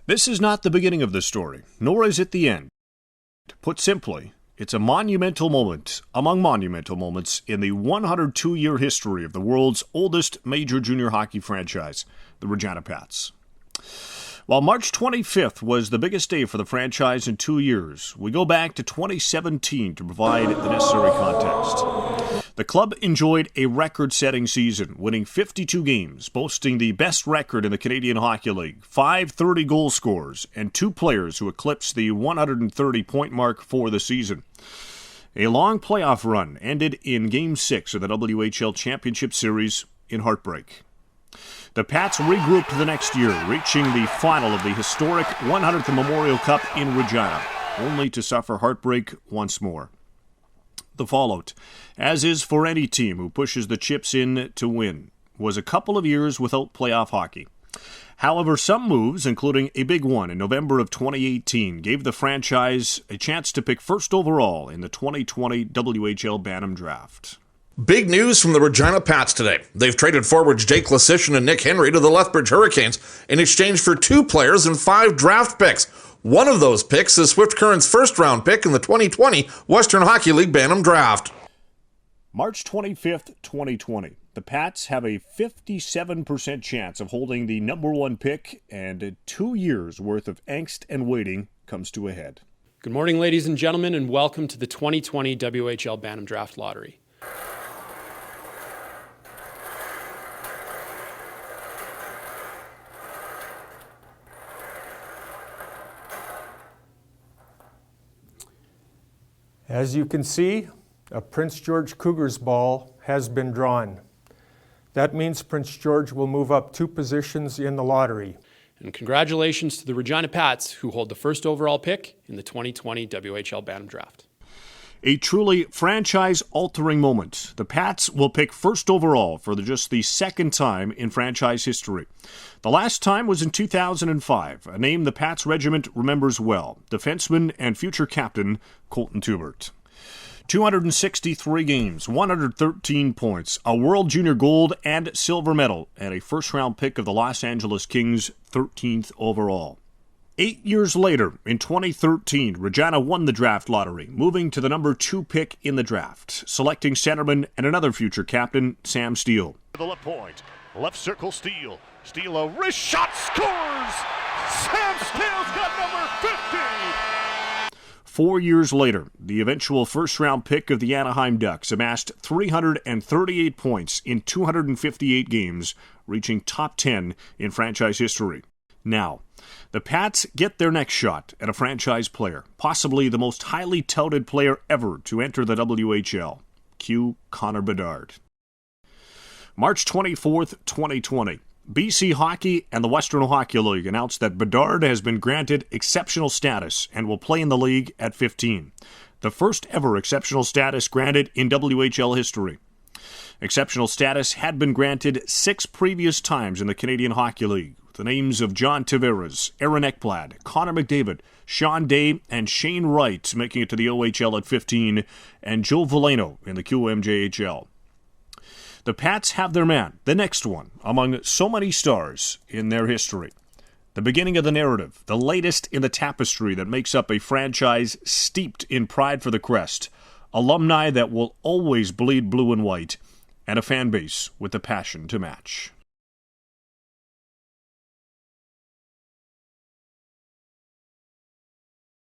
This is not the beginning of the story, nor is it the end. Put simply, it's a monumental moment among monumental moments in the 102-year history of the world's oldest major junior hockey franchise, the Regina Pats. While March 25th was the biggest day for the franchise in 2 years, we go back to 2017 to provide the necessary context. The club enjoyed a record-setting season, winning 52 games, boasting the best record in the Canadian Hockey League, 5 30-goal scorers, and 2 players who eclipsed the 130-point mark for the season. A long playoff run ended in Game 6 of the WHL Championship Series in heartbreak. The Pats regrouped the next year, reaching the final of the historic 100th Memorial Cup in Regina, only to suffer heartbreak once more. The fallout, as is for any team who pushes the chips in to win, was a couple of years without playoff hockey. However, some moves, including a big one in November of 2018, gave the franchise a chance to pick first overall in the 2020 WHL Bantam Draft. Big news from the Regina Pats today. They've traded forwards Jake Lasician and Nick Henry to the Lethbridge Hurricanes in exchange for 2 players and 5 draft picks. One of those picks is Swift Current's first-round pick in the 2020 Western Hockey League Bantam Draft. March 25th, 2020. The Pats have a 57% chance of holding the number 1 pick, and 2 years' worth of angst and waiting comes to a head. Good morning, ladies and gentlemen, and welcome to the 2020 WHL Bantam Draft Lottery. As you can see, a Prince George Cougars ball has been drawn. That means Prince George will move up 2 positions in the lottery. And congratulations to the Regina Pats, who hold the first overall pick in the 2020 WHL Bantam Draft. A truly franchise-altering moment. The Pats will pick first overall for just the second time in franchise history. The last time was in 2005, a name the Pats regiment remembers well, defenseman and future captain Colton Tubert. 263 games, 113 points, a World Junior Gold and Silver medal, and a first-round pick of the Los Angeles Kings, 13th overall. 8 years later, in 2013, Regina won the draft lottery, moving to the number 2 pick in the draft, selecting centerman and another future captain, Sam Steele. The left point, left circle Steele. Steele a wrist shot, scores! Sam Steele's got number 50! 4 years later, the eventual first-round pick of the Anaheim Ducks amassed 338 points in 258 games, reaching top 10 in franchise history. Now, the Pats get their next shot at a franchise player, possibly the most highly touted player ever to enter the WHL. Cue Connor Bedard. March 24th, 2020. BC Hockey and the Western Hockey League announced that Bedard has been granted exceptional status and will play in the league at 15. The first ever exceptional status granted in WHL history. Exceptional status had been granted 6 previous times in the Canadian Hockey League. The names of John Tavares, Aaron Ekblad, Connor McDavid, Sean Day, and Shane Wright making it to the OHL at 15, and Joe Veleno in the QMJHL. The Pats have their man, the next one, among so many stars in their history. The beginning of the narrative, the latest in the tapestry that makes up a franchise steeped in pride for the crest, alumni that will always bleed blue and white, and a fan base with the passion to match.